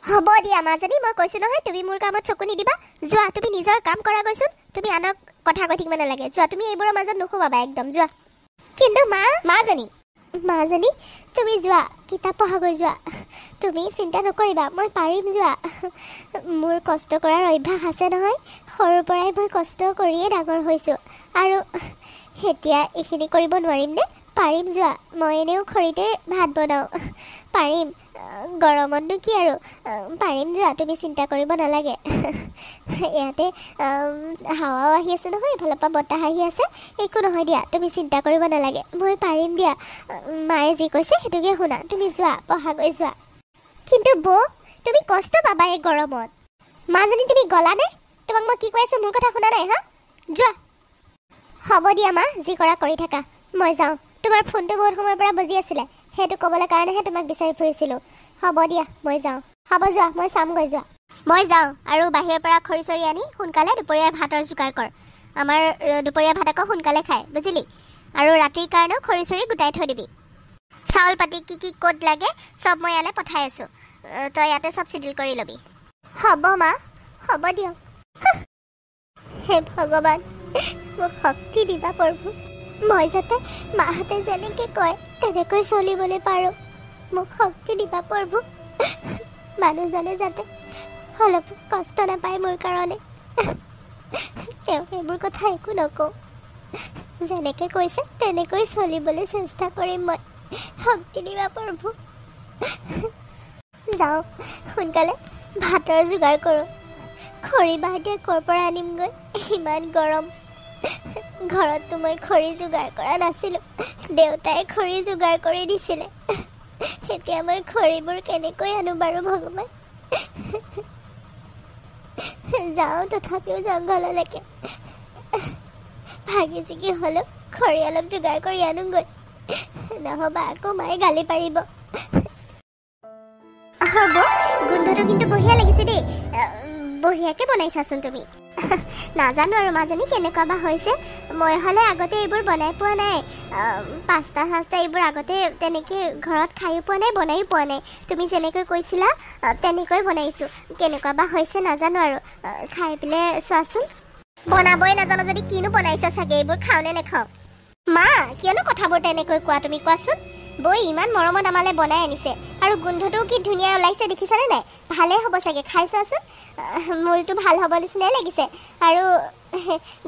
হ'ব দিয়া মাজনী মই কৈছোঁ নহয় তুমি মোৰ কামত চকু নিদিবা যোৱা তুমি নিজৰ কাম কৰা গৈছোন তুমি আনক কথা কৈ থাকিব নালাগে যোৱা তুমি এইবোৰৰ মাজত নুসুমাবা একদম যোৱা কিন্তু মাজনী তুমি যোৱা কিতাপ পঢ়াগৈ যোৱা তুমি চিন্তা নকৰিবা মই পাৰিম যোৱা মোৰ কষ্ট কৰাৰ অভ্যাস আছে নহয় সৰুৰ পৰাই মই কষ্ট কৰিয়ে ডাঙৰ হৈছোঁ আৰু এতিয়া এইখিনি কৰিব নোৱাৰিম নে পাৰিম যোৱা মই এনেও খৰিতে ভাত বনাওঁ পাৰিম গৰমতনো কি আৰু পাৰিম যোৱা তুমি চিন্তা কৰিব নালাগে ইয়াতে হাৱাও আহি আছে নহয় এফালৰ পৰা বতাহ আহি আছে একো নহয় দিয়া তুমি চিন্তা কৰিব নালাগে মই পাৰিম দিয়া মায়ে যি কৈছে সেইটোকে শুনা তুমি যোৱা পঢ়াগৈ যোৱা কিন্তু বৌ তুমি কষ্ট পাবা এই গৰমত মাজনী তুমি গ'লানে তোমাক মই কি কৈ আছোঁ মোৰ কথা শুনা নাই হা যোৱা হ'ব দিয়া মা যি কৰা কৰি থাকা মই যাওঁ তোমাৰ ফোনটো বহুত সময়ৰ পৰা বাজি আছিলে সেইটো ক'বলৈ কাৰণেহে তোমাক বিচাৰি ফুৰিছিলোঁ হ'ব দিয়া মই যাওঁ হ'ব যোৱা মই চামগৈ যোৱা মই যাওঁ আৰু বাহিৰৰ পৰা খৰি চৰি আনি সোনকালে দুপৰীয়াৰ ভাতৰ যোগাৰ কৰ আমাৰ দুপৰীয়া ভাত আকৌ সোনকালে খায় বুজিলি আৰু ৰাতিৰ কাৰণেও খৰি চৰি গোটাই থৈ দিবি চাউল পাতি কি ক'ত লাগে চব মই ইয়ালৈ পঠাই আছোঁ তই ইয়াতে চব চিডিল কৰি ল'বি হ'ব মা হ'ব দিয়ক হে ভগৱান মোক শক্তি দিবা প্ৰভু মই যাতে মাহঁতে যেনেকৈ কয় তেনেকৈ চলিবলৈ পাৰোঁ মোক শক্তি দিবা প্ৰভু মানুহজনে যাতে অলপ কষ্ট নাপায় মোৰ কাৰণে তেওঁ এইবোৰ কথা একো নকওঁ যেনেকৈ কৈছে তেনেকৈ চলিবলৈ চেষ্টা কৰিম মই। শক্তি দিবা প্ৰভু। যাওঁ সোনকালে ভাতৰ যোগাৰ কৰোঁ। খৰি বা এতিয়া ক'ৰ পৰা আনিমগৈ? ইমান গৰম। ঘৰততো মই খৰি যোগাৰ কৰা নাছিলোঁ, দেউতাই খৰি যোগাৰ কৰি দিছিলে। এতিয়া মই খৰিবোৰ কেনেকৈ আনো বাৰু ভগৱান? যাওঁ তথাপিও জংঘললৈকে। ভাগি ছিগি হ'লেও খৰি অলপ যোগাৰ কৰি আনোগৈ, নহ'বা আকৌ মায়ে গালি পাৰিব। হ'ব, গোন্ধটো কিন্তু বঢ়িয়া লাগিছে দেই। বঢ়িয়াকৈ বনাইছাচোন তুমি। নাজানো আৰু মাজনী কেনেকুৱা বা হৈছে। মই হ'লে আগতে এইবোৰ বনাই পোৱা নাই। পাস্তা চাস্তা এইবোৰ আগতে তেনেকৈ ঘৰত খায়ো পোৱা নাই, বনায়ো পোৱা নাই। তুমি যেনেকৈ কৈছিলা তেনেকৈ বনাইছোঁ। কেনেকুৱা বা হৈছে নাজানো আৰু। খাই পেলাই চোৱাচোন। বনাবই নাজানো যদি কিনো বনাইছা চাগে, এইবোৰ খাওঁ নে নেখাওঁ? মা কিয়নো কথাবোৰ তেনেকৈ কোৱা তুমি কোৱাচোন? বৈ ইমান মৰমত আমালৈ বনাই আনিছে, আৰু গোন্ধটোও কি ধুনীয়া ওলাইছে দেখিছানে নাই? ভালেই হ'ব চাগে, খাই চোৱাচোন। মোৰতো ভাল হ'ব নিচিনাই লাগিছে। আৰু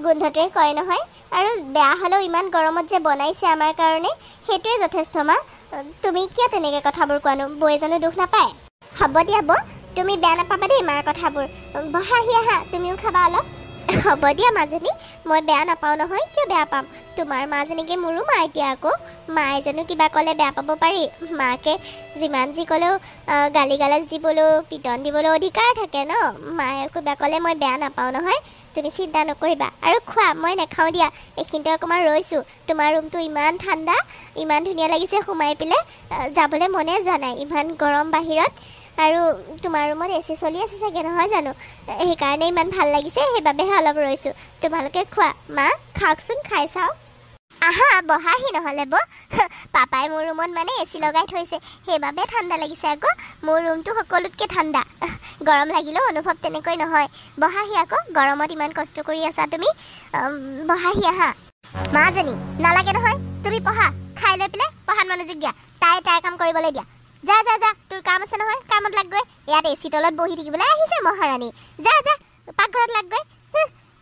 গোন্ধটোৱে কয় নহয়। আৰু বেয়া হ'লেও ইমান গৰমত যে বনাইছে আমাৰ কাৰণে, সেইটোৱে যথেষ্ট মা। তুমি কিয় তেনেকৈ কথাবোৰ কোৱানো? বৌয়ে জানো দুখ নাপায়? হ'ব দিয়া বৌ, তুমি বেয়া নাপাবা দেই মাৰ কথাবোৰ। বহাহি আহা, তুমিও খাবা অলপ। হ'ব দিয়া মাজনী, মই বেয়া নাপাওঁ নহয়। কিয় বেয়া পাম? তোমাৰ মা যেনেকৈ মোৰো মা। এতিয়া আকৌ মায়ে জানো কিবা ক'লে বেয়া পাব পাৰি? মাকে যিমান যি ক'লেও গালি গালাজ দিবলৈও পিটন দিবলৈ অধিকাৰ থাকে ন। মায়ে কিবা ক'লে মই বেয়া নাপাওঁ নহয়। তুমি চিন্তা নকৰিবা। আৰু খোৱা, মই নাখাওঁ দিয়া। এইখিনিতে অকণমান ৰৈছোঁ। তোমাৰ ৰুমটো ইমান ঠাণ্ডা, ইমান ধুনীয়া লাগিছে সোমাই পেলাই। যাবলৈ মনে যোৱা নাই, ইমান গৰম বাহিৰত। আৰু তোমাৰ ৰুমত এচি চলি আছে চাগে নহয় জানো? সেইকাৰণে ইমান ভাল লাগিছে, সেইবাবেহে অলপ ৰৈছোঁ। তোমালোকে খোৱা। মা খাওকচোন, খাই চাওক। আহা বহাহি নহ'লে বৌ। পাপাই মোৰ ৰুমত মানে এচি লগাই থৈছে, সেইবাবে ঠাণ্ডা লাগিছে আকৌ। মোৰ ৰুমটো সকলোতকৈ ঠাণ্ডা। গৰম লাগিলেও অনুভৱ তেনেকৈ নহয়। বহাহি আকৌ, গৰমত ইমান কষ্ট কৰি আছা তুমি। বহাহি আহা। মাজনী নালাগে নহয়, তুমি পঢ়া। খাই লৈ পেলাই পঢ়াত মনোযোগ দিয়া। তাইৰ কাম কৰিবলৈ দিয়া। যা যা যা, তোৰ কাম আছে নহয়, কামত লাগগৈ। ইয়াত এচি তলত বহি থাকিবলৈ আহিছে মহাৰাণী। যা যা পাকঘৰত লাগগৈ।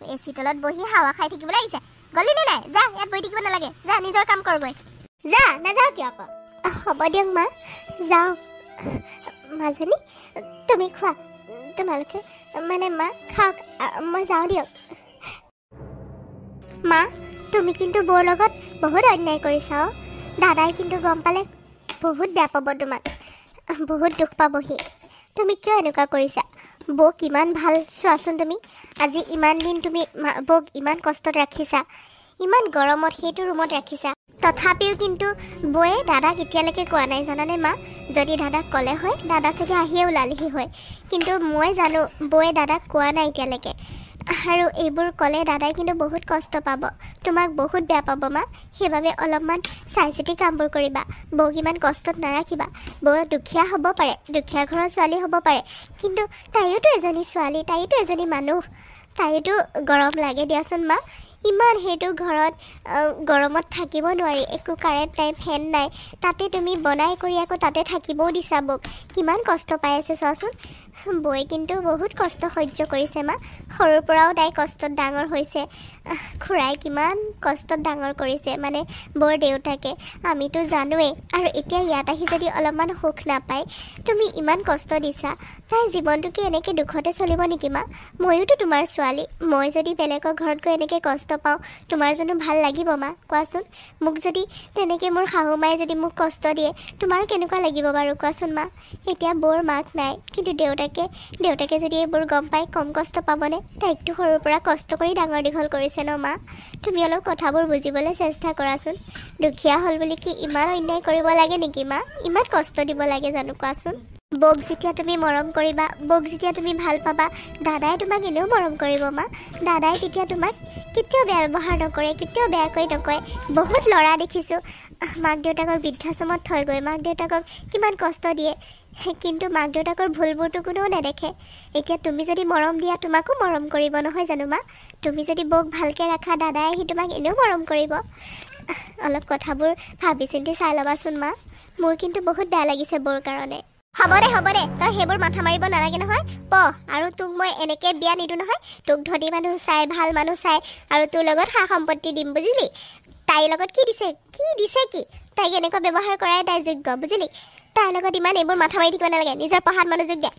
এচি তলত বহি হাৱা খাই থাকিবলৈ আহিছে। গলি নে নাই? যা, ইয়াত বহি থাকিব নালাগে। যা নিজৰ কাম কৰগৈ। যা, নাযাওঁ কিয় আকৌ? হ'ব দিয়ক মা, যাওঁ। মাজনী তুমি খোৱা। তোমালোকে মানে মা খাওক, মই যাওঁ দিয়ক। মা তুমি কিন্তু বৌৰ লগত বহুত অন্যায় কৰিছা। দাদাই কিন্তু গম পালে বহুত বেয়া পাব তোমাক, বহুত দুখ পাবহি। তুমি কিয় এনেকুৱা কৰিছা? বৌ কিমান ভাল চোৱাচোন তুমি। আজি ইমান দিন তুমি বৌক ইমান কষ্টত ৰাখিছা, ইমান গৰমত সেইটো ৰুমত ৰাখিছা। তথাপিও কিন্তু বৌয়ে দাদাক এতিয়ালৈকে কোৱা নাই জানানে মা? যদি দাদাক ক'লে হয়, দাদা চাগে আহিয়ে ওলালেহি হয়। কিন্তু মই জানো বৌয়ে দাদাক কোৱা নাই এতিয়ালৈকে। আৰু এইবোৰ ক'লে দাদাই কিন্তু বহুত কষ্ট পাব, তোমাক বহুত বেয়া পাব মা। সেইবাবে অলপমান চাই চিতি কামবোৰ কৰিবা। বৌক ইমান কষ্টত নাৰাখিবা। বৌ দুখীয়া হ'ব পাৰে, দুখীয়া ঘৰৰ ছোৱালী হ'ব পাৰে, কিন্তু তাইয়োতো এজনী ছোৱালী, তাইয়োতো এজনী মানুহ। তাইয়োতো গৰম লাগে দিয়াচোন মা। ইমান সেইটো ঘৰত গৰমত থাকিব নোৱাৰি, একো কাৰেণ্ট নাই, ফেন নাই। তাতে তুমি বনাই কৰি আকৌ তাতে থাকিবও দিছা বৌক। কিমান কষ্ট পাই আছে চোৱাচোন। বৌয়ে কিন্তু বহুত কষ্ট সহ্য কৰিছে মা। সৰুৰ পৰাও তাই কষ্টত ডাঙৰ হৈছে। খুৰাই কিমান কষ্টত ডাঙৰ কৰিছে, মানে বৌৰ দেউতাকে। আমিতো জানোৱেই। আৰু এতিয়া ইয়াত আহি যদি অলপমান সুখ নাপায়, তুমি ইমান কষ্ট দিছা, তাই জীৱনটো কি এনেকৈ দুখতে চলিব নেকি মা? ময়োতো তোমাৰ ছোৱালী। মই যদি বেলেগৰ ঘৰত গৈ এনেকৈ কষ্ট পাওঁ, তোমাৰ জানো ভাল লাগিব মা? কোৱাচোন। মোক যদি তেনেকৈ মোৰ শাহু মায়ে যদি মোক কষ্ট দিয়ে, তোমাৰ কেনেকুৱা লাগিব বাৰু কোৱাচোন মা? এতিয়া বৌৰ মাক নাই, কিন্তু দেউতাকে যদি এইবোৰ গম পাই কম কষ্ট পাবনে? তাইকটো সৰুৰ পৰা কষ্ট কৰি ডাঙৰ দীঘল কৰিছে ন মা? তুমি অলপ কথাবোৰ বুজিবলৈ চেষ্টা কৰাচোন। দুখীয়া হ'ল বুলি কি ইমান অন্যায় কৰিব লাগে নেকি মা? ইমান কষ্ট দিব লাগে জানো কোৱাচোন? বৌক যেতিয়া তুমি মৰম কৰিবা, বৌক যেতিয়া তুমি ভাল পাবা, দাদাই তোমাক এনেও মৰম কৰিব মা। দাদাই তেতিয়া তোমাক কেতিয়াও বেয়া ব্যৱহাৰ নকৰে, কেতিয়াও বেয়াকৈ নকয়। বহুত ল'ৰা দেখিছোঁ মাক দেউতাকক বৃদ্ধাশ্ৰমত থৈ গৈ মাক দেউতাকক কিমান কষ্ট দিয়ে, কিন্তু মাক দেউতাকৰ ভুলবোৰতো কোনেও নেদেখে। এতিয়া তুমি যদি মৰম দিয়া, তোমাকো মৰম কৰিব নহয় জানো মা? তুমি যদি বৌক ভালকৈ ৰাখা, দাদাই আহি তোমাক এনেও মৰম কৰিব। অলপ কথাবোৰ ভাবি চিন্তি চাই ল'বাচোন মা। মোৰ কিন্তু বহুত বেয়া লাগিছে বৌৰ কাৰণে। হ'ব দে তই সেইবোৰ মাথা মাৰিব নালাগে নহয় প আৰু তোক মই এনেকৈ বিয়া নিদো নহয় তোক ধনী মানুহ চাই ভাল মানুহ চাই আৰু তোৰ লগত সা সম্পত্তি দিম বুজিলি তাইৰ লগত কি দিছে কি তাইক এনেকুৱা ব্যৱহাৰ কৰাই তাই যোগ্য বুজিলি তাইৰ লগত ইমান এইবোৰ মাথা মাৰি থাকিব নালাগে নিজৰ পঢ়াত মনোযোগ দে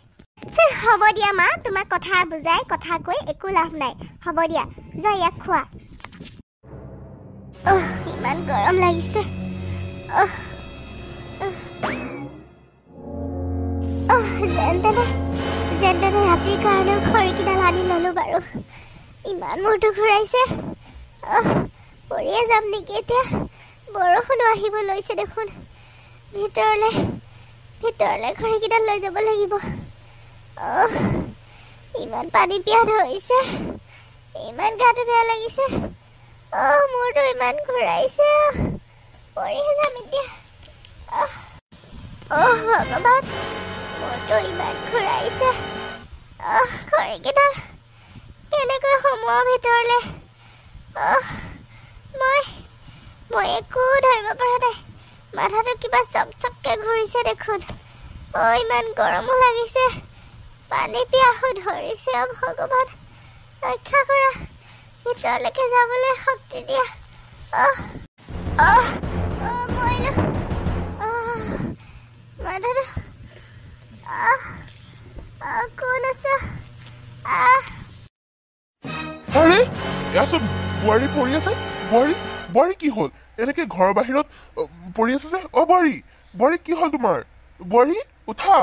হ'ব দিয়া মা তোমাক কথা বুজাই কথা কৈ একো লাভ নাই হ'ব দিয়া যোৱা ইয়াক খোৱা ইমান গৰম লাগিছে যেন তেনে ৰাতিৰ কাৰণেও খৰিকেইডাল আনি ল'লোঁ বাৰু ইমান মূৰটো ঘূৰাইছে পৰিয়ে যাম নেকি এতিয়া বৰষুণো আহিব লৈছে দেখোন ভিতৰলৈ খৰিকেইডাল লৈ যাব লাগিব ইমান পানী পিয়াহ ধৰিছে ইমান গাটো বেয়া লাগিছে মূৰটো ইমান ঘূৰাইছে পৰিয়ে যাম এতিয়া ভগৱান মূৰটো ইমান ঘূৰাইছে খৰিকেইডাল কেনেকৈ সোমোৱাৰ ভিতৰলৈ মই একো ধৰিব পৰা নাই মাথাটো কিবা চকচককৈ ঘূৰিছে দেখোন ইমান গৰমো লাগিছে পানী পিয়াহো ধৰিছে ভগৱান ৰক্ষা কৰা ভিতৰলৈকে যাবলৈ শক্তি দিয়া মৰিলো মাথাটো কোন আছে আৰে এয়া চব বোৱাৰী পৰি আছে বোৱাৰী কি হ'ল এনেকে ঘৰৰ বাহিৰত পৰি আছে যে বোৱাৰী কি হ'ল তোমাৰ বোৱাৰী উঠা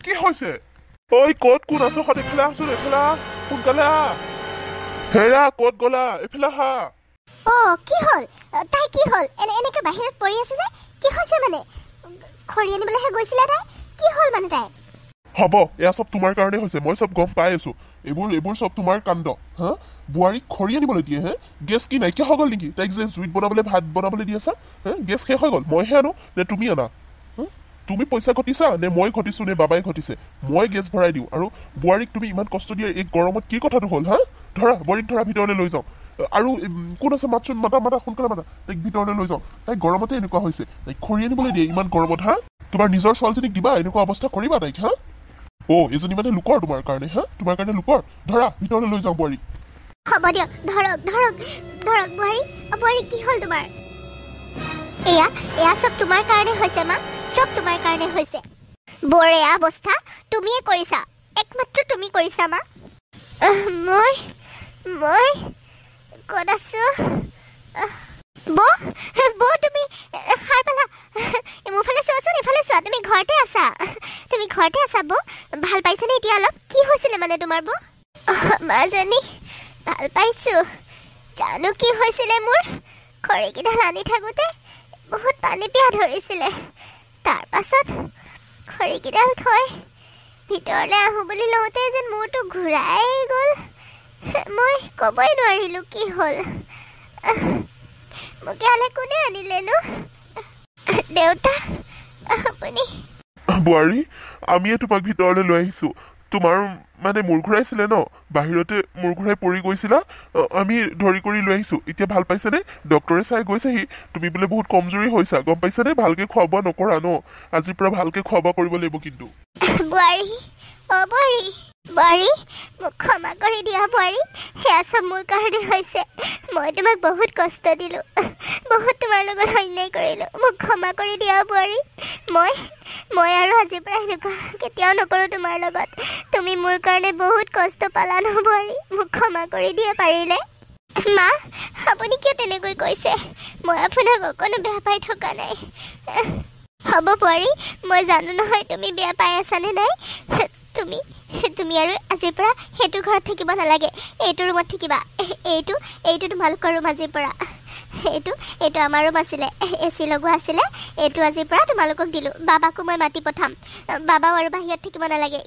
কি হৈছে ঐ ক'ত কোন আছ এইফালে আহচোন এইফালে সোনকালে হেৰা ক'ত গ'লা এইফালে আহা কি হ'ল তাই কি হ'ল এনেকে বাহিৰত পৰি আছে যে কি হৈছে মানে খৰি আনিবলৈহে গৈছিলে তাই কি হ'ল মানে তাই হ'ব এয়া চব তোমাৰ কাৰণে হৈছে মই চব গম পাই আছো এইবোৰ চব তোমাৰ কাণ্ড হা বোৱাৰীক খৰি আনিবলৈ দিয়ে হে গেছ কি নাইকিয়া হৈ গ'ল নেকি তাইক যে জুইত বনাবলৈ ভাত বনাবলৈ দি আছা গেছ শেষ হৈ গ'ল মইহে আনো নে তুমি আনা তুমি পইচা ঘটিছা নে মই ঘটিছো নে বাবাই ঘটিছে মই গেছ ভৰাই দিওঁ আৰু বোৱাৰীক তুমি ইমান কষ্ট দিয়া এই গৰমত কি কথাটো হ'ল হা বোৱাৰীক ধৰা ভিতৰলৈ লৈ যাওঁ আৰু কোন আছে মাতচোন মাতা সোনকালে মাতা তাইক ভিতৰলৈ লৈ যাওঁ তাইক গৰমতে এনেকুৱা হৈছে তাইক খৰি আনিবলৈ দিয়ে ইমান গৰমত হা তোমাৰ নিজৰ ছোৱালীজনীক দিবা এনেকুৱা অৱস্থা কৰিবা তাইক হা এজনী মানে লোকৰ তোমাৰ কাৰণে তোমাৰ কাৰণে লোকৰ ধৰা ভিতৰলৈ লৈ যাওঁ বোৱাৰীক হ'ব দিয়ক ধৰক বোৱাৰী কি হ'ল তোমাৰ এয়া চব তোমাৰ কাৰণে হৈছে মা চব তোমাৰ কাৰণে হৈছে বৰ এয়া অৱস্থা তুমিয়ে কৰিছা একমাত্ৰ তুমি কৰিছা মা মই ক'ত আছো বৌ তুমি সাৰ পালা মোৰ ফালে চোৱাচোন এইফালে চোৱা তুমি ঘৰতে আছা বৌ ভাল পাইছানে এতিয়া অলপ কি হৈছিলে মানে তোমাৰ বৌ মাজনী ভাল পাইছো জানো কি হৈছিলে মোৰ খৰিকেইডাল আনি থাকোঁতে বহুত পানী পিয়াহ ধৰিছিলে তাৰ পাছত খৰিকেইডাল থৈ ভিতৰলৈ আহোঁ বুলি লওঁতে যেন মূৰটো ঘূৰাই গ'ল মই ক'বই নোৱাৰিলোঁ কি হ'ল মোক ইয়ালৈ কোনে আনিলেনো দেউতা আপুনি বোৱাৰী আমিয়ে তোমাক ভিতৰলৈ লৈ আহিছো তোমাৰ মানে মূৰ ঘূৰাইছিলে ন বাহিৰতে মূৰ ঘূৰাই পৰি গৈছিলা আমি ধৰি কৰি লৈ আহিছো এতিয়া ভাল পাইছেনে ডক্টৰে চাই গৈছেহি তুমি বোলে বহুত কমজুৰি হৈছা গম পাইছানে ভালকে খোৱা বোৱা নকৰা ন আজিৰ পৰা ভালকে খোৱা বোৱা কৰিব লাগিব কিন্তু বোৱাৰী মোক ক্ষমা কৰি দিয়া বোৱাৰী সেয়া চব মোৰ কাৰণে হৈছে মই তোমাক বহুত কষ্ট দিলোঁ বহুত তোমাৰ লগত অন্যায় কৰিলোঁ মোক ক্ষমা কৰি দিয়া বোৱাৰী মই আৰু আজিৰ পৰা এনেকুৱা কেতিয়াও নকৰোঁ তোমাৰ লগত তুমি মোৰ কাৰণে বহুত কষ্ট পালা ন বোৱাৰী মোক ক্ষমা কৰি দিয়া পাৰিলে মা আপুনি কিয় তেনেকৈ কৈছে মই আপোনাক অকণো বেয়া পাই থকা নাই হ'ব বোৱাৰী মই জানো নহয় তুমি বেয়া পাই আছানে নাই তুমি আৰু আজিৰ পৰা সেইটো ঘৰত থাকিব নালাগে এইটো ৰুমত থাকিবা এইটো তোমালোকৰ ৰুম আজিৰ পৰা এইটো আমাৰ ৰুম আছিলে AC লগোৱা আছিলে এইটো আজিৰ পৰা তোমালোকক দিলোঁ বাবাকো মই মাতি পঠাম বাবাও আৰু বাহিৰত থাকিব নালাগে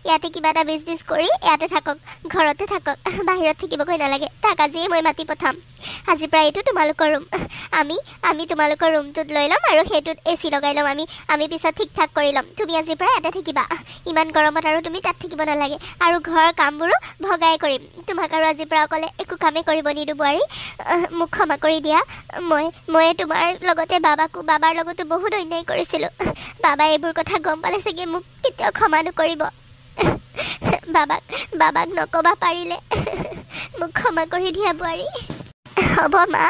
ইয়াতে কিবা এটা বিজনেছ কৰি ইয়াতে থাকক ঘৰতে থাকক বাহিৰত থাকিবগৈ নালাগে তাক আজিয়ে মই মাতি পঠাম আজিৰ পৰা এইটো তোমালোকৰ ৰুম আমি তোমালোকৰ ৰুমটোত লৈ ল'ম আৰু সেইটোত AC লগাই ল'ম আমি পিছত ঠিক ঠাক কৰি ল'ম তুমি আজিৰ পৰা ইয়াতে থাকিবা ইমান গৰমত আৰু তুমি তাত থাকিব নালাগে আৰু ঘৰৰ কামবোৰো ভগাই কৰিম তোমাক আৰু আজিৰ পৰা অকলে একো কামেই কৰিব নিদিওঁ বোৱাৰী মোক ক্ষমা কৰি দিয়া দিয়া মই তোমাৰ লগতে বাবাৰ লগতো বহুত অন্যায় কৰিছিলোঁ বাবাই এইবোৰ কথা গম পালে চাগে মোক কেতিয়াও ক্ষমা নকৰিব বাবাক নকবা পাৰিলে মোক ক্ষমা কৰি দিয়া বোৱাৰী হ'ব মা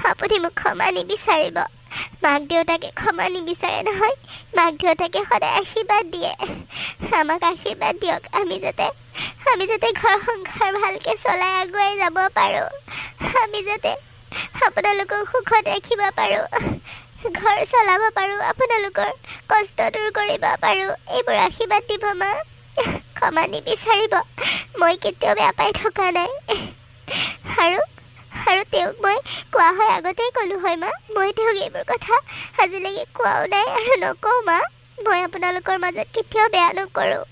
আপুনি মোক ক্ষমা নিবিচাৰিব মাক দেউতাকে ক্ষমা নিবিচাৰে নহয় মাক দেউতাকে সদায় আশীৰ্বাদ দিয়ে আমাক আশীৰ্বাদ দিয়ক আমি যাতে ঘৰ সংসাৰ ভালকৈ চলাই আগুৱাই যাব পাৰোঁ আমি যাতে আপোনালোকক সুখত ৰাখিব পাৰোঁ ঘৰ চলাব পাৰোঁ আপোনালোকৰ কষ্ট দূৰ কৰিব পাৰোঁ এইবোৰ আশীৰ্বাদ দিব মা ক্ষমা নিবিচাৰিব মই কেতিয়াও বেয়া পাই থকা নাই আৰু তেওঁক মই কোৱা হয় আগতেই ক'লোঁ হয় মা মই তেওঁক এইবোৰ কথা আজিলৈকে কোৱাও নাই আৰু নকওঁ মা মই আপোনালোকৰ মাজত কেতিয়াও বেয়া নকৰোঁ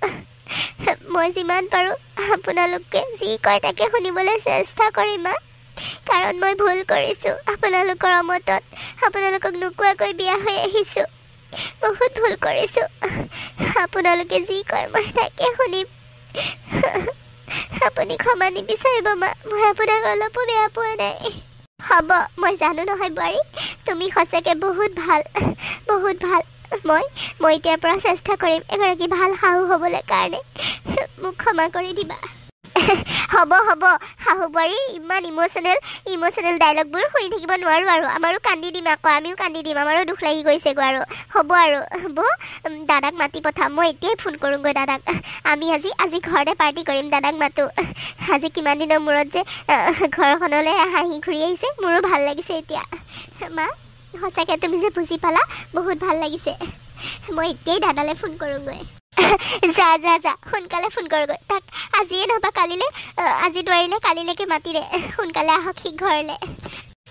মই যিমান পাৰোঁ আপোনালোকে যি কয় তাকে শুনিবলৈ চেষ্টা কৰিম মা কাৰণ মই ভুল কৰিছোঁ আপোনালোকৰ অমতত আপোনালোকক নোকোৱাকৈ বিয়া হৈ আহিছোঁ বহুত ভুল কৰিছোঁ আপোনালোকে যি কয় মই তাকে শুনিম আপুনি ক্ষমা নিবিচাৰিব মা মই আপোনাক অলপো বেয়া পোৱা নাই হ'ব মই জানো নহয় বোৱাৰী তুমি সঁচাকৈ বহুত ভাল মই এতিয়াৰ পৰা চেষ্টা কৰিম এগৰাকী ভাল শাহু হ'বলৈ কাৰণে মোক ক্ষমা কৰি দিবা হ'ব শাহু বোৱাৰী ইমান ইম'চনেল ডাইলগবোৰ শুনি থাকিব নোৱাৰোঁ আৰু আমাৰো কান্দি দিম আকৌ আমিও কান্দি দিম আমাৰো দুখ লাগি গৈছেগৈ আৰু হ'ব দাদাক মাতি পঠাম মই এতিয়াই ফোন কৰোঁগৈ দাদাক আমি আজি ঘৰতে পাৰ্টি কৰিম দাদাক মাতো আজি কিমান দিনৰ মূৰত যে ঘৰখনলৈ হাঁহি ঘূৰি আহিছে মোৰো ভাল লাগিছে এতিয়া মা সঁচাকৈ তুমি যে বুজি পালা বহুত ভাল লাগিছে মই এতিয়াই দাদালৈ ফোন কৰোঁগৈ যা সোনকালে ফোন কৰগৈ তাক আজিয়ে নহবা কালিলৈ আজি নোৱাৰিলে কালিলৈকে মাতিৰে সোনকালে আহক সি ঘৰলৈ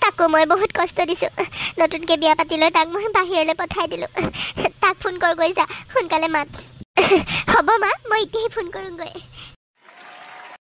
তাকো মই বহুত কষ্ট দিছোঁ নতুনকৈ বিয়া পাতি লৈ তাক মই বাহিৰলৈ পঠাই দিলোঁ তাক ফোন কৰগৈ যা সোনকালে মাত হ'ব মা মই এতিয়াই ফোন কৰোঁগৈ